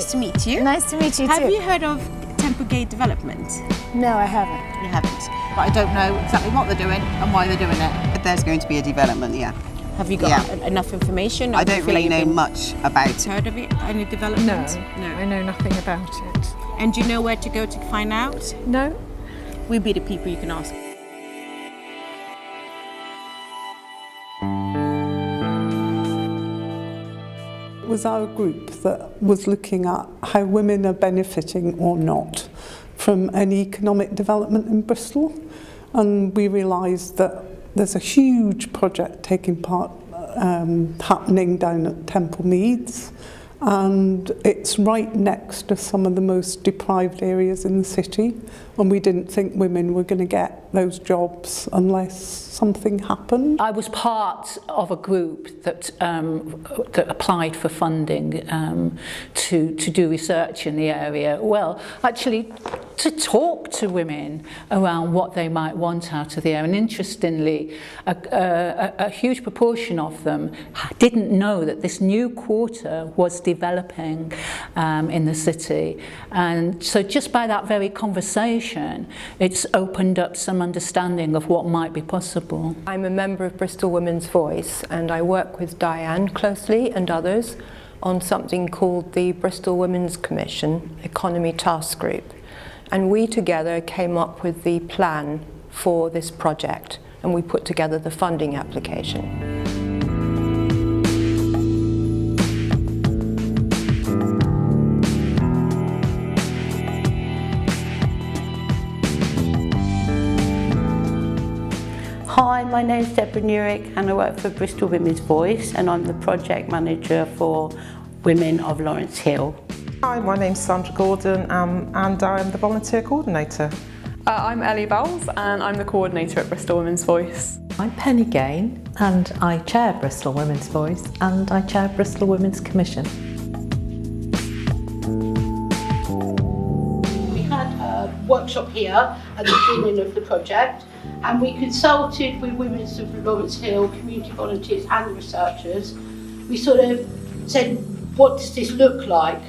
Nice to meet you. Nice to meet you too. Have you heard of Templegate Development? No, I haven't. You haven't. But I don't know exactly what they're doing and why they're doing it. There's going to be a development, yeah. Have you got enough information? I don't really know much about it. Heard of it? Any development? No, I know nothing about it. And do you know where to go to find out? No. We'll be the people you can ask. It was our group that was looking at how women are benefiting or not from any economic development in Bristol, and we realised that there's a huge project taking part happening down at Temple Meads, and it's right next to some of the most deprived areas in the city, and we didn't think women were going to get those jobs unless something happened. I was part of a group that applied for funding to do research in the area. Well, actually, to talk to women around what they might want out of the area. And interestingly, a huge proportion of them didn't know that this new quarter was developing in the city. And so just by that very conversation, it's opened up some understanding of what might be possible. I'm a member of Bristol Women's Voice, and I work with Diane closely and others on something called the Bristol Women's Commission Economy Task Group. And we together came up with the plan for this project, and we put together the funding application. Hi, my name's Deborah Newick and I work for Bristol Women's Voice, and I'm the project manager for Women of Lawrence Hill. Hi, my name's Sandra Gordon and I'm the volunteer coordinator. I'm Ellie Bowles and I'm the coordinator at Bristol Women's Voice. I'm Penny Gain and I chair Bristol Women's Voice and I chair Bristol Women's Commission. We had a workshop here at the beginning of the project, and we consulted with Women of Lawrence Hill, community volunteers and researchers. We sort of said, what does this look like?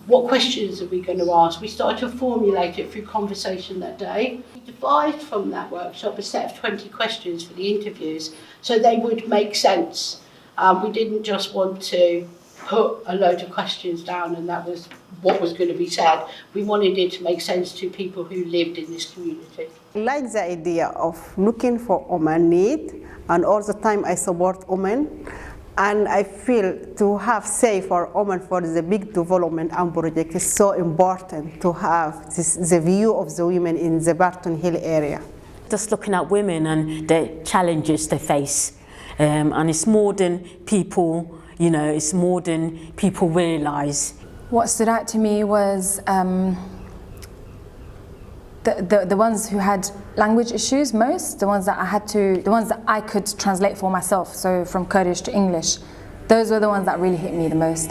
What questions are we going to ask? We started to formulate it through conversation that day. We devised from that workshop a set of 20 questions for the interviews, so they would make sense. We didn't just want to put a load of questions down and that was what was going to be said. We wanted it to make sense to people who lived in this community. I like the idea of looking for women need, and all the time I support women, and I feel to have say for women for the big development and project is so important to have the view of the women in the Barton Hill area. Just looking at women and the challenges they face, and it's more than people, you know, it's more than people realise. What stood out to me was the ones who had language issues most, the ones that I could translate for myself, so from Kurdish to English. Those were the ones that really hit me the most.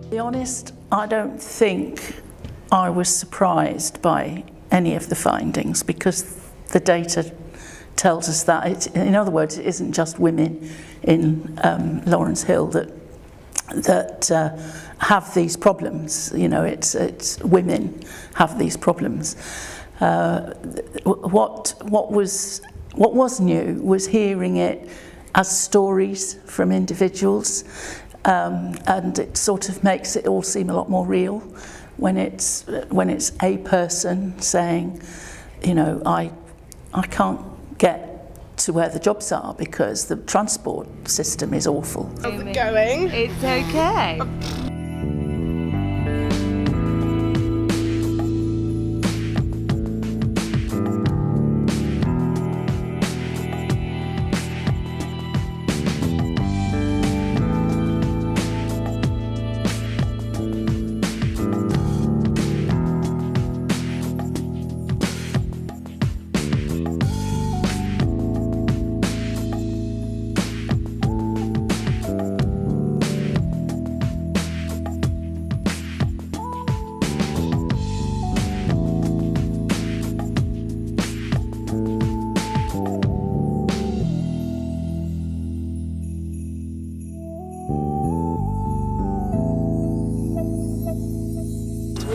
To be honest, I don't think I was surprised by any of the findings, because the data tells us that, in other words, it isn't just women in Lawrence Hill that have these problems. You know, it's women have these problems. What was new was hearing it as stories from individuals. And it sort of makes it all seem a lot more real when it's a person saying, you know, I can't get to where the jobs are because the transport system is awful. How's it going? It's okay.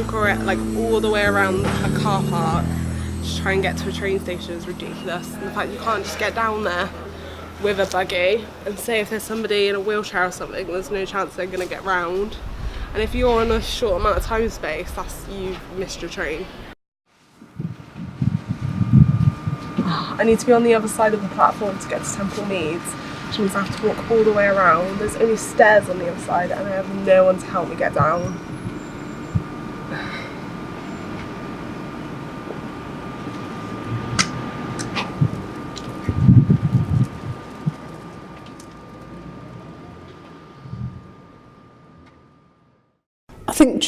walk around, like all the way around a car park to try and get to a train station is ridiculous. And the fact you can't just get down there with a buggy and say if there's somebody in a wheelchair or something, there's no chance they're going to get round. And if you're on a short amount of time space, you've missed your train. I need to be on the other side of the platform to get to Temple Meads, which means I have to walk all the way around. There's only stairs on the other side and I have no one to help me get down.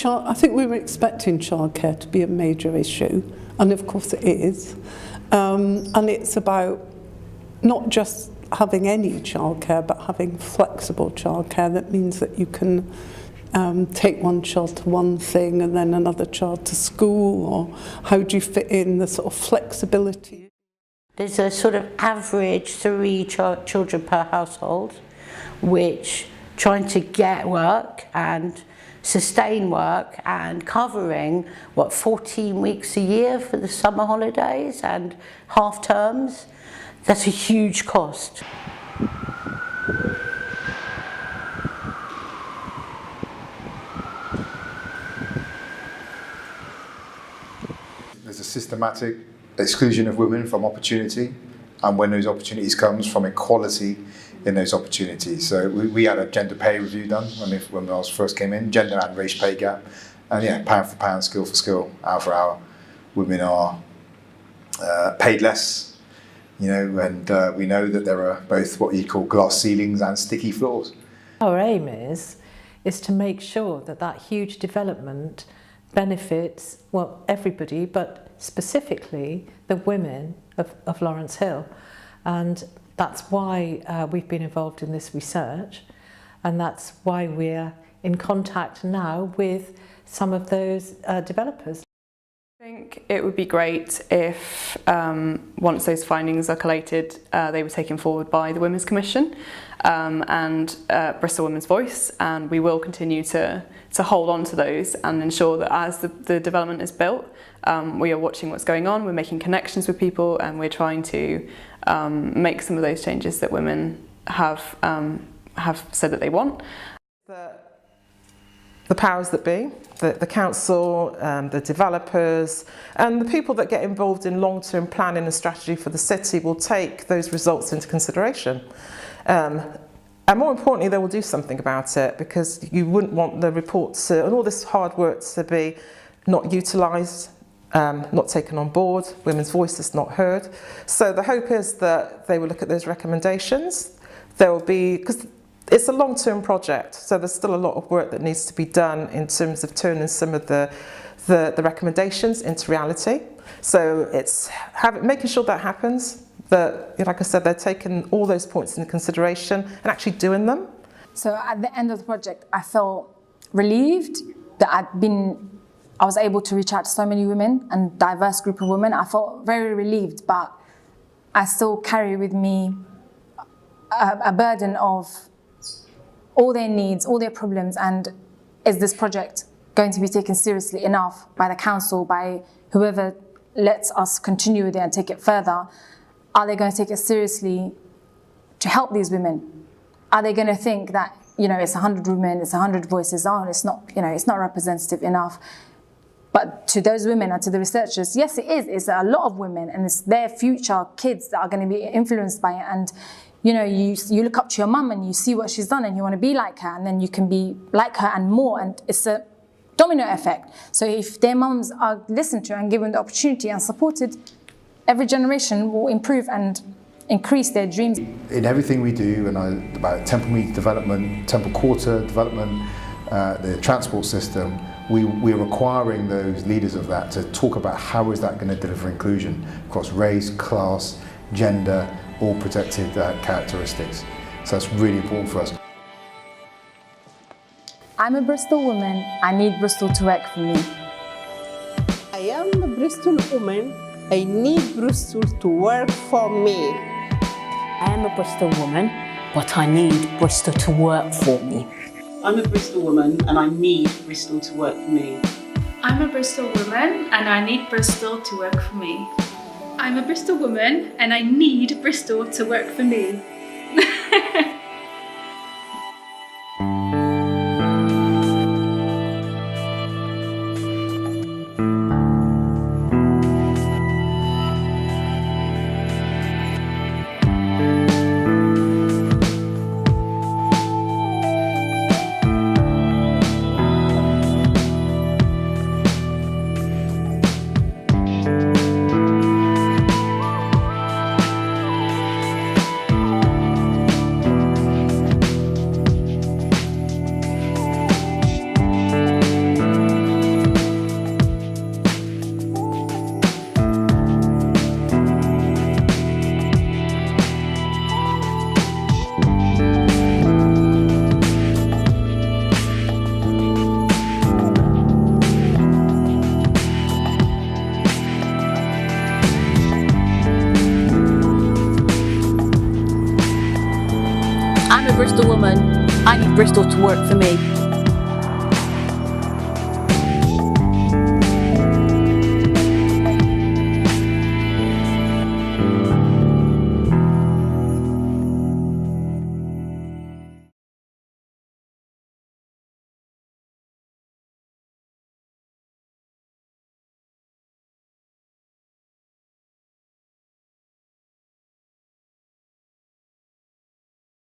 I think we were expecting childcare to be a major issue, and of course it is. And it's about not just having any childcare, but having flexible childcare. That means that you can take one child to one thing and then another child to school, or how do you fit in the sort of flexibility? There's a sort of average 3 children per household, which trying to get work and sustain work and covering 14 weeks a year for the summer holidays and half terms, that's a huge cost. There's a systematic exclusion of women from opportunity, and when those opportunities comes from equality in those opportunities. So we had a gender pay review done when I first came in, gender and race pay gap, and yeah, pound for pound, skill for skill, hour for hour, women are paid less, you know, and we know that there are both what you call glass ceilings and sticky floors. Our aim is to make sure that that huge development benefits, well, everybody, but specifically the women of Lawrence Hill. And that's why we've been involved in this research, and that's why we're in contact now with some of those developers. I think it would be great if once those findings are collated, they were taken forward by the Women's Commission and Bristol Women's Voice, and we will continue to hold on to those and ensure that as the development is built, we are watching what's going on, we're making connections with people, and we're trying to make some of those changes that women have said that they want. The powers that be, the council, the developers, and the people that get involved in long-term planning and strategy for the city will take those results into consideration. And more importantly, they will do something about it, because you wouldn't want the reports and all this hard work to be not utilised, not taken on board, women's voice is not heard. So the hope is that they will look at those recommendations. There will be, because it's a long-term project, so there's still a lot of work that needs to be done in terms of turning some of the recommendations into reality. So it's making sure that happens, that, like I said, they're taking all those points into consideration and actually doing them. So at the end of the project, I felt relieved that I was able to reach out to so many women and diverse group of women. I felt very relieved, but I still carry with me a burden of all their needs, all their problems, and is this project going to be taken seriously enough by the council, by whoever lets us continue with it and take it further? Are they going to take it seriously to help these women? Are they going to think that, you know, it's 100 women, it's 100 voices, it's not, you know, it's not representative enough? But to those women and to the researchers, yes, it is. It's a lot of women, and it's their future kids that are going to be influenced by it. And you know, you look up to your mum and you see what she's done and you want to be like her, and then you can be like her and more, and it's a domino effect. So if their mums are listened to and given the opportunity and supported, every generation will improve and increase their dreams. In everything we do, and about Temple Meads development, Temple Quarter development, the transport system, we're requiring those leaders of that to talk about how is that going to deliver inclusion across race, class, gender, all protected characteristics. So that's really important for us. I'm a Bristol woman. I need Bristol to work for me. I am a Bristol woman. I need Bristol to work for me. I am a Bristol woman, but I need Bristol to work for me. I'm a Bristol woman and I need Bristol to work for me. I'm a Bristol woman and I need Bristol to work for me. I'm a Bristol woman and I need Bristol to work for me. I'm a Bristol woman. I need Bristol to work for me.